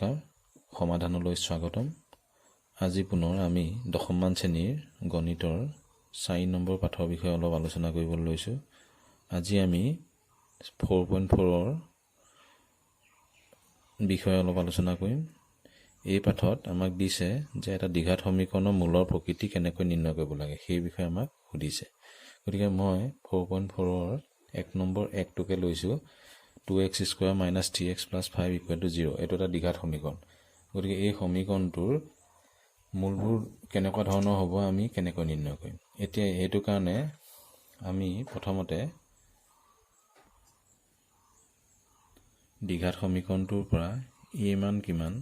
নমস্কাৰ, সমাধানলৈ স্বাগতম। আজি পুনৰ আমি দশমমান শ্ৰেণীৰ গণিতৰ 4 নম্বৰ পাঠৰ বিষয়ে অলপ আলোচনা কৰিবলৈ লৈছোঁ। আজি আমি 4.4ৰ বিষয়ে অলপ আলোচনা কৰিম। এই পাঠত আমাক দিছে যে এটা দ্বিঘাত সমীকৰণৰ মূলৰ প্ৰকৃতি কেনেকৈ নিৰ্ণয় কৰিব লাগে, সেই বিষয়ে আমাক সুধিছে। গতিকে মই 4.4ৰ 1 নম্বৰ 1টোকে লৈছোঁ, 2x² - 3x + 5 = 0। এইটো এটা দ্বিঘাত সমীকৰণ। গতিকে এই সমীকৰণটোৰ মূলবোৰ কেনেকুৱা ধৰণৰ হ'ব, আমি কেনেকৈ নিৰ্ণয় কৰিম। এতিয়া এইটো কাৰণে আমি প্ৰথমতে দ্বিঘাত সমীকৰণটোৰ পৰা a মান কিমান,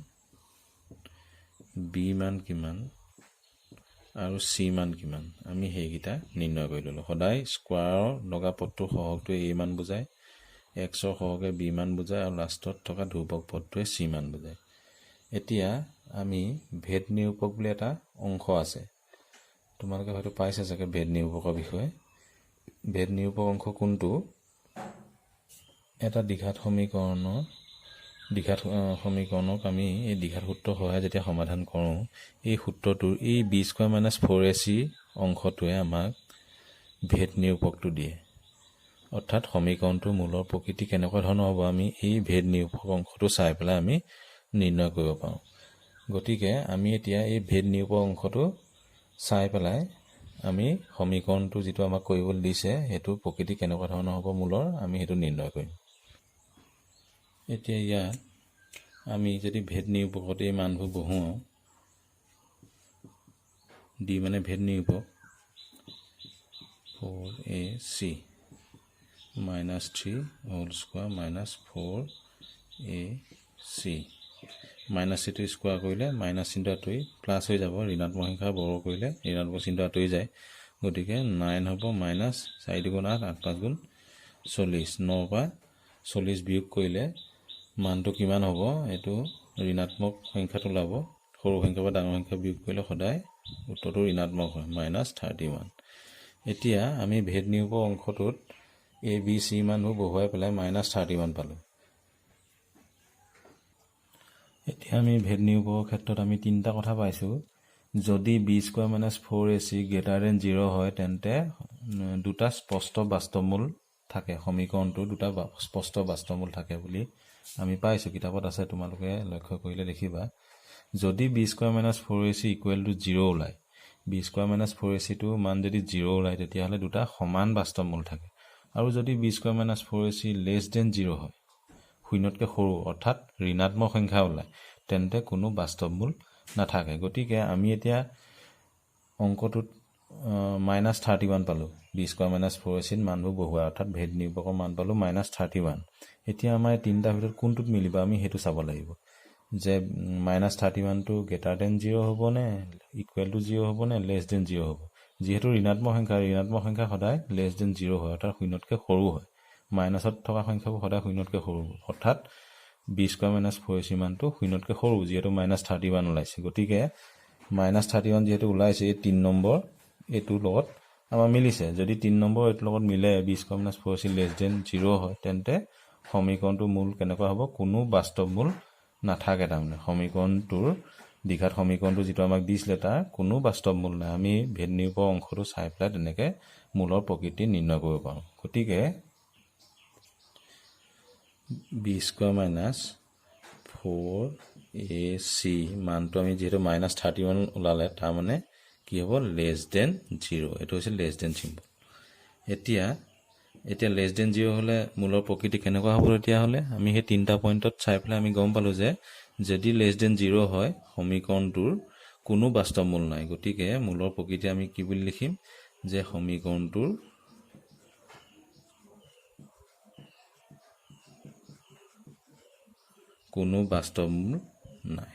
b মান কিমান আৰু c মান কিমান, আমি সেইকেইটা নিৰ্ণয় কৰি ল'লোঁ। সদায় স্কোৱাৰৰ লগা পদটোৰ সহগটোৱে a মান বুজায়, xৰ সহগে b মান বুজায় আৰু লাষ্টত থকা ধ্ৰুৱক পদটোৱে c মান বুজায়। এতিয়া আমি ভেদ নিৰূপক বুলি এটা অংশ আছে, তোমালোকে হয়তো পাইছা চাগে ভেদ নিৰূপকৰ বিষয়ে। ভেদ নিৰূপক অংশ কোনটো? এটা দ্বিঘাত সমীকৰণক আমি এই দ্বিঘাত সূত্ৰৰ সহায়ত যেতিয়া সমাধান কৰোঁ, এই সূত্ৰটোৰ এই b² - 4ac অংশটোৱে আমাক ভেদ নিৰূপকটো দিয়ে। অৰ্থাৎ সমীকৰণটোৰ মূলৰ প্ৰকৃতি কেনেকুৱা ধৰণৰ হ'ব, আমি এই ভেদ নিৰূপক অংশটো চাই পেলাই আমি নিৰ্ণয় কৰিব পাৰোঁ। গতিকে আমি এতিয়া এই ভেদ নিৰূপক অংশটো চাই পেলাই আমি সমীকৰণটো যিটো আমাক কৰিবলৈ দিছে, সেইটো প্ৰকৃতি কেনেকুৱা ধৰণৰ হ'ব মূলৰ, আমি সেইটো নিৰ্ণয় কৰিম। এতিয়া ইয়াত আমি যদি ভেদ নিৰূপকত এই মানবোৰ বহুৱাওঁ, d মানে ভেদ নিৰূপক, 4ac - 3 whole square - 4ac, minus চিটো স্কোৱাৰ কৰিলে মাইনাছ চিনটো আঁতৰি প্লাছ হৈ যাব, ঋণাত্মক সংখ্যা বৰ্গ কৰিলে ঋণাত্মক চিনটো আঁতৰি যায়। গতিকে 9 হ'ব মাইনাছ 4 × 8, 8 × 5 = 40, 9 পৰা 40 বিয়োগ কৰিলে মানটো কিমান হ'ব, এইটো ঋণাত্মক সংখ্যাটো ওলাব। সৰু সংখ্যা বা ডাঙৰ সংখ্যা বিয়োগ কৰিলে সদায় উত্তৰটো ঋণাত্মক হয়, -31। এতিয়া আমি ভেদ নিৰূপক অংশটোত a b c মানবোৰ বহুৱাই পেলাই -31 পালোঁ। এতিয়া আমি ভেদ নিৰূপকৰ ক্ষেত্ৰত আমি তিনিটা কথা পাইছোঁ। যদি b² - 4ac > 0 হয়, তেন্তে দুটা স্পষ্ট বাস্তৱমূল থাকে, সমীকৰণটো দুটা স্পষ্ট বাস্তৱমূল থাকে বুলি আমি পাইছোঁ। কিতাপত আছে, তোমালোকে লক্ষ্য কৰিলে দেখিবা। যদি b² - 4ac = 0 ওলায়, b² - 4ac মান যদি 0 ওলায়, তেতিয়াহ'লে দুটা সমান বাস্তৱমূল থাকে। আৰু যদি b² - 4ac <0 হয়, শূন্যতকৈ সৰু, অৰ্থাৎ ঋণাত্মক সংখ্যা ওলায়, তেন্তে কোনো বাস্তৱমূল নাথাকে। গতিকে আমি এতিয়া অংকটোত -31 পালোঁ, b² - 4ac মানবোৰ বহুৱাই, অৰ্থাৎ ভেদ নিৰূপকৰ মান পালোঁ -31। এতিয়া আমাৰ এই তিনিটাৰ ভিতৰত কোনটোত মিলিব, আমি সেইটো চাব লাগিব যে -31টো <0 হ'বনে, = 0 হ'বনে, <0 হ'ব। যিহেতু ঋণাত্মক সংখ্যা সদায় <0 হয়, অৰ্থাৎ শূন্যতকৈ সৰু হয়। মাইনাছত থকা সংখ্যাবোৰ সদায় শূন্যতকৈ সৰু, অৰ্থাৎ b² - 4ac মানটো শূন্যতকৈ সৰু, যিহেতু -31 ওলাইছে। গতিকে -31 যিহেতু ওলাইছে, এই 3 নম্বৰ এইটোৰ লগত আমাৰ মিলিছে। যদি 3 নম্বৰ এইটোৰ লগত মিলে, b² - 4ac <0 হয়, তেন্তে সমীকৰণটোৰ মূল কেনেকুৱা হ'ব, কোনো বাস্তৱমূল নাথাকে। তাৰমানে সমীকৰণটোৰ দ্বিঘাত সমীকৰণটো যিটো আমাক দিছিলে, তাৰ কোনো বাস্তৱমূল নাই। আমি ভেদ নিৰূপক অংশটো চাই পেলাই তেনেকৈ মূলৰ প্ৰকৃতি নিৰ্ণয় কৰিব পাৰোঁ। গতিকে b² - 4ac মানটো আমি যিহেতু -31 ওলালে, তাৰমানে কি হ'ব, <0। এইটো হৈছে <0 চিম্বল। এতিয়া <0 হ'লে মূলৰ প্ৰকৃতি কেনেকুৱা হ'ব, তেতিয়াহ'লে আমি সেই তিনিটা পইণ্টত চাই পেলাই আমি গম পালোঁ যে যদি <0 হয়, সমীকৰণটোৰ কোনো বাস্তৱমূল নাই। গতিকে মূলৰ প্ৰকৃতি আমি কি বুলি লিখিম, যে সমীকৰণটোৰ কোনো বাস্তৱমূল নাই।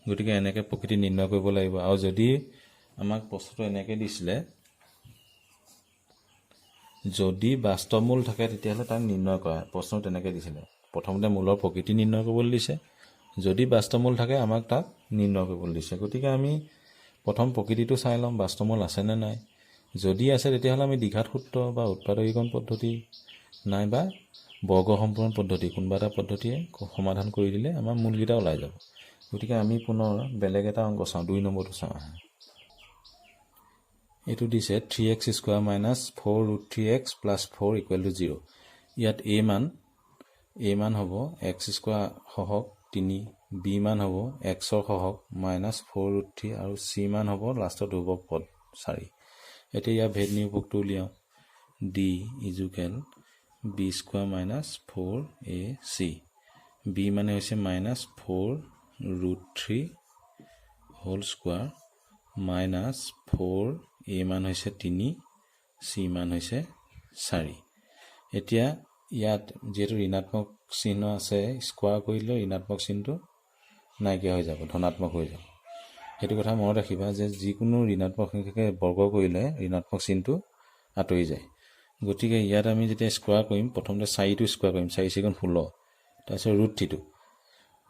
গতিকে এনেকৈ প্ৰকৃতি নিৰ্ণয় কৰিব লাগিব। আৰু যদি আমাক প্ৰশ্নটো এনেকৈ দিছিলে, যদি বাস্তৱমূল থাকে তেতিয়াহ'লে তাক নিৰ্ণয় কৰা, প্ৰশ্ন তেনেকৈ দিছিলে। প্ৰথমতে মূলৰ প্ৰকৃতি নিৰ্ণয় কৰিবলৈ দিছে, যদি বাস্তৱমূল থাকে আমাক তাক নিৰ্ণয় কৰিবলৈ দিছে। গতিকে আমি প্ৰথম প্ৰকৃতিটো চাই ল'ম বাস্তৱমূল আছেনে নাই। যদি আছে তেতিয়াহ'লে আমি দ্বিঘাত সূত্ৰ বা উৎপাদকীকৰণ পদ্ধতি নাইবা বৰ্গ সম্পূৰণ পদ্ধতি কোনোবা এটা পদ্ধতিয়ে সমাধান কৰি দিলে আমাৰ মূলকেইটা ওলাই যাব। গতিকে আমি পুনৰ বেলেগ এটা অংক চাওঁ, 2 নম্বৰটো চাওঁ। এইটো দিছে 3x² - 4√3x + 4 = 0। ইয়াত a মান হ'ব x² সহক 3, b মান হ'ব x সহক -4√3 আৰু c মান হ'ব লাষ্টত ধ্ৰুৱক পদ 4। এতিয়া ইয়াৰ ভেদ নিৰূপকটো উলিয়াওঁ। d = b² - 4ac। b মানে হৈছে -4√3² -4a মান হৈছে 3, c মান হৈছে 4। এতিয়া ইয়াত যেহেতু ঋণাত্মক চিহ্ন আছে, স্কোৱাৰ কৰিলে ঋণাত্মক চিহ্নটো নাইকিয়া হৈ যাব, ধনাত্মক হৈ যাব। সেইটো কথা মনত ৰাখিবা যে যিকোনো ঋণাত্মক সংখ্যাকে বৰ্গ কৰিলে ঋণাত্মক চিহ্নটো আঁতৰি যায়। গতিকে ইয়াত আমি যেতিয়া স্কোৱাৰ কৰিম, প্ৰথমতে 4টো স্কোৱাৰ কৰিম, 4 × 4 = 16। তাৰপিছত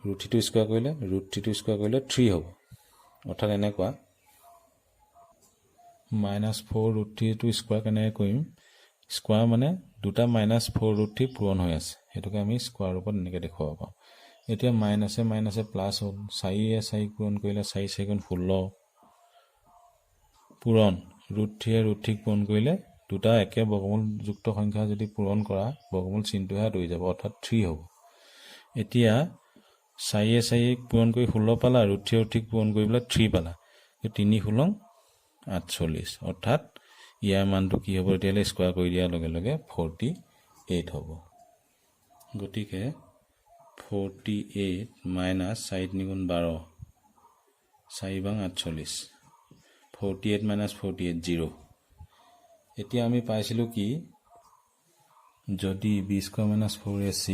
√3টো স্কোৱাৰ কৰিলে 3 হ'ব। অৰ্থাৎ এনেকুৱা -4√3টো স্কোৱাৰ কেনেকৈ কৰিম, স্কোৱাৰ মানে দুটা -4√3 পূৰণ হৈ আছে, সেইটোকে আমি স্কোৱাৰ ৰূপত এনেকৈ দেখুৱাব পাৰোঁ। এতিয়া মাইনাছে মাইনাছে প্লাছ হ'ল, 4 পূৰণ কৰিলে 4 × 4 = 16 পূৰণ, √3 √3 পূৰণ কৰিলে দুটা একে বৰ্গমূলযুক্ত সংখ্যা যদি পূৰণ কৰা বৰ্গমূল চিহ্নটোহে আঁতৰি যাব, অৰ্থাৎ 3 হ'ব। এতিয়া 4 পূৰণ কৰি 16 পালা, √3 পূৰণ কৰি পেলাই 3 পালা, 3 × 16 = 48। অৰ্থাৎ ইয়াৰ মানটো কি হ'ব, এতিয়ালৈ স্কোৱাৰ কৰি দিয়াৰ লগে লগে 48 হ'ব। গতিকে 48 - 4 × 3 = 12, 4 × 48, 48 - 48 0। এতিয়া আমি পাইছিলোঁ কি, যদি b² - 4ac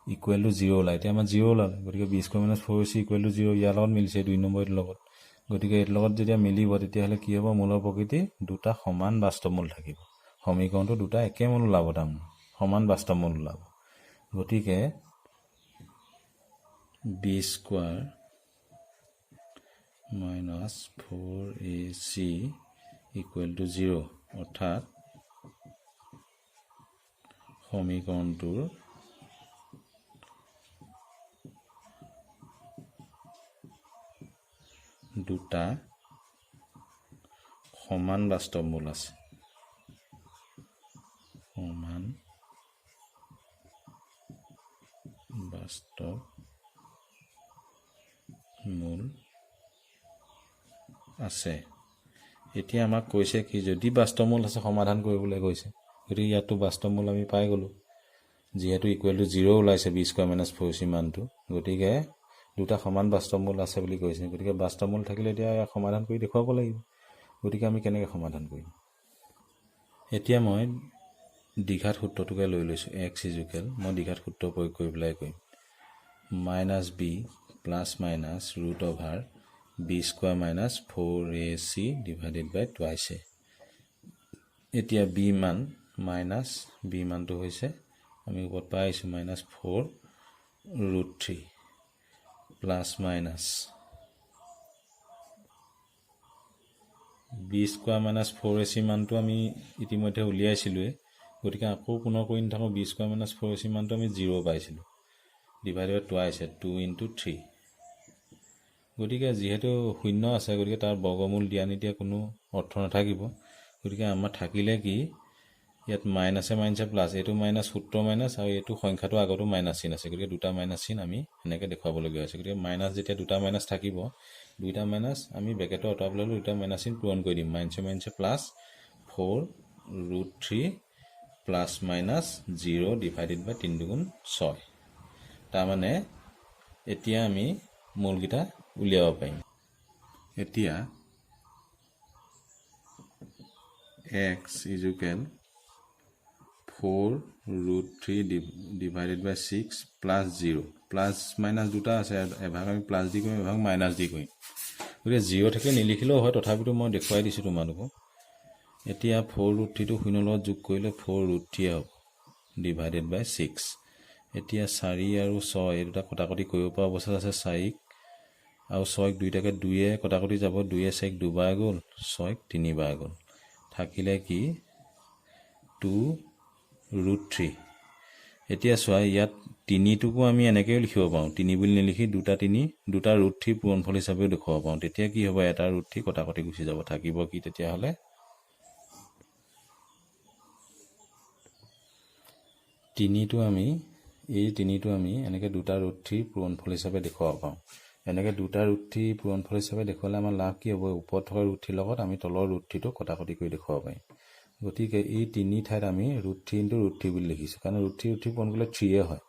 = 0 ওলায়, এতিয়া আমাৰ 0 ওলালে। গতিকে b² - 4ac = 0 ইয়াৰ লগত মিলিছে 2 নম্বৰটোৰ লগত। গতিকে এইটোৰ লগত যেতিয়া মিলিব তেতিয়াহ'লে কি হ'ব, মূলৰ প্ৰকৃতি দুটা সমান বাস্তৱমূল থাকিব। সমীকৰণটো দুটা একে মূল ওলাব, তাৰমানে সমান বাস্তৱমূল ওলাব। গতিকে b² - 4ac = 0, অৰ্থাৎ সমীকৰণটোৰ দুটা সমান বাস্তৱমূল আছে। সমান বাস্তৱমূল আছে। এতিয়া আমাক কৈছে কি, যদি বাস্তৱমূল আছে সমাধান কৰিবলৈ কৈছে। গতিকে ইয়াতো বাস্তৱমূল আমি পাই গ'লোঁ, যিহেতু =0 ওলাইছে b² - 4ac মানটো। গতিকে দুটা সমান বাস্তৱমূল আছে বুলি কৈছে। গতিকে বাস্তৱমূল থাকিলে এতিয়া ইয়াক সমাধান কৰি দেখুৱাব লাগিব। গতিকে আমি কেনেকৈ সমাধান কৰিম, এতিয়া মই দ্বিঘাত সূত্ৰটোকে লৈ লৈছোঁ। x = মই দ্বিঘাত সূত্ৰ প্ৰয়োগ কৰি পেলাই কৰিম, -b ± √b² - 4ac / twice। এতিয়া b মানটো হৈছে আমি ওপৰত পাই আহিছোঁ -4√3 ± b² - 4ac মানটো আমি ইতিমধ্যে উলিয়াইছিলোঁৱে। গতিকে আকৌ পুনৰ কৰি নাথাকোঁ, b² - 4ac মানটো আমি 0 পাইছিলোঁ, / twice 2 × 3। গতিকে যিহেতু শূন্য আছে, গতিকে তাৰ বৰ্গমূল দিয়া নিদিয়া কোনো অৰ্থ নাথাকিব। গতিকে আমাৰ থাকিলে কি, ইয়াত মাইনাছে মাইনাছে প্লাছ, এইটো মাইনাছ সূত্ৰ মাইনাছ আৰু এইটো সংখ্যাটো আগতো মাইনাছ চিন আছে। গতিকে দুটা মাইনাছ চিন আমি এনেকৈ দেখুৱাবলগীয়া হৈছে। গতিকে মাইনাছ যেতিয়া দুটা মাইনাছ থাকিব, দুইটা মাইনাছ আমি বেকেটৰ আঁতৰাবলৈ হ'লে দুটা মাইনাছ চিন পূৰণ কৰি দিম, মাইনাছে প্লাছ 4√3 ± 0 / 3 × 6। তাৰমানে এতিয়া আমি মূলকেইটা উলিয়াব পাৰিম। এতিয়া x = 4√3 / 6 + 0, প্লাছ মাইনাছ দুটা আছে, এভাগ আমি প্লাছ দি কৰিম, এভাগ মাইনাছ দি কৰিম। গতিকে 0 থাকিলে নিলিখিলেও হয়, তথাপিতো মই দেখুৱাই দিছোঁ তোমালোকক। এতিয়া 4√3টো 0 লগত যোগ কৰিলে 4√3 হ'ব / 6। এতিয়া 4 আৰু 6 এই দুটা কটাকটি কৰিব পৰা অৱস্থাত আছে। 4 আৰু 6 দুইটাকে 2 কটাকটি যাব। 2 4 দুবাৰ গ'ল, 6 তিনিবাৰ গ'ল। থাকিলে কি 2√3। এতিয়া চোৱা ইয়াত 3টোকো আমি এনেকৈও লিখিব পাৰোঁ। 3 বুলি নিলিখি দুটা √3 পূৰণফল হিচাপেও দেখুৱাব পাৰোঁ। তেতিয়া কি হ'ব, এটা √3 কটাকটি গুচি যাব। থাকিব কি তেতিয়াহ'লে 3টো আমি এনেকৈ দুটা √3 পূৰণফল হিচাপে দেখুৱাব পাৰোঁ। এনেকৈ দুটা √3 পূৰণফল হিচাপে দেখুৱালে আমাৰ লাভ কি হ'ব, ওপৰত থকা √3 লগত আমি তলৰ √3টো কটাকটি কৰি দেখুৱাব পাৰিম। গতিকে এই 3 ঠাইত আমি √3 × √3 বুলি লিখিছোঁ, কাৰণ √3 পূৰণ কৰিলে 3 হয়।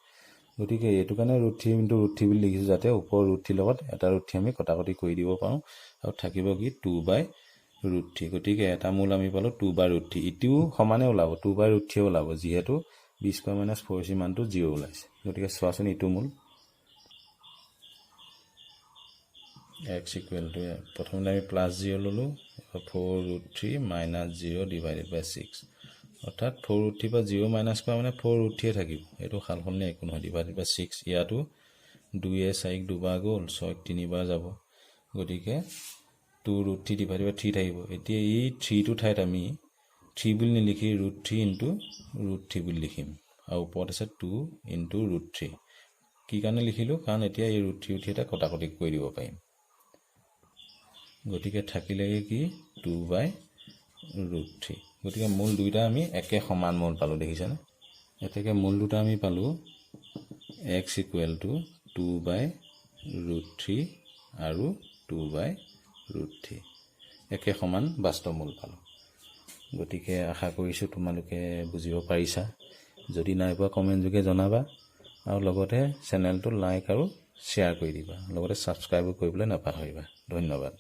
গতিকে এইটো কাৰণে √3 × √3 বুলি লিখিছোঁ, যাতে ওপৰৰ √3 লগত এটা √3 আমি কটাকটি কৰি দিব পাৰোঁ। আৰু থাকিব কি 2/√3। গতিকে এটা মূল আমি পালোঁ 2/√3। ইটোও সমানে ওলাব, 2/√3 ওলাব, যিহেতু b² - 4ac মানটো 0 ওলাইছে। গতিকে চোৱাচোন ইটো মূল x = প্ৰথমতে আমি +0 ল'লোঁ, 4√3 - 0 / 6, অৰ্থাৎ 4√3 পৰা 0 মাইনাছ কৰা মানে 4√3 থাকিব। এইটো সালসলনি একো নহয়, / 6। ইয়াতো 2 4 দুবাৰ গ'ল, 6 তিনিবাৰ যাব। গতিকে 2√3 / 3 থাকিব। এতিয়া এই 3টো ঠাইত আমি 3 বুলি নিলিখি √3 × √3 বুলি লিখিম, আৰু ওপৰত আছে 2 × √3। কি কাৰণে লিখিলোঁ, কাৰণ এতিয়া এই √3 এটা কটাকটি কৰি দিব পাৰিম। গতিকে থাকিলেগে কি 2/√3। গতিকে মূল দুইটা আমি একে সমান মূল পালোঁ, দেখিছেনে? এতেকে মূল দুটা আমি পালোঁ x = 2/√3 আৰু 2/√3, একে সমান বাস্তৱ মূল পালোঁ। গতিকে আশা কৰিছোঁ তোমালোকে বুজিব পাৰিছা। যদি নাই পোৱা কমেণ্ট যোগে জনাবা, আৰু লগতে চেনেলটো লাইক আৰু শ্বেয়াৰ কৰি দিবা, লগতে ছাবস্ক্ৰাইবো কৰিবলৈ নাপাহৰিবা। ধন্যবাদ।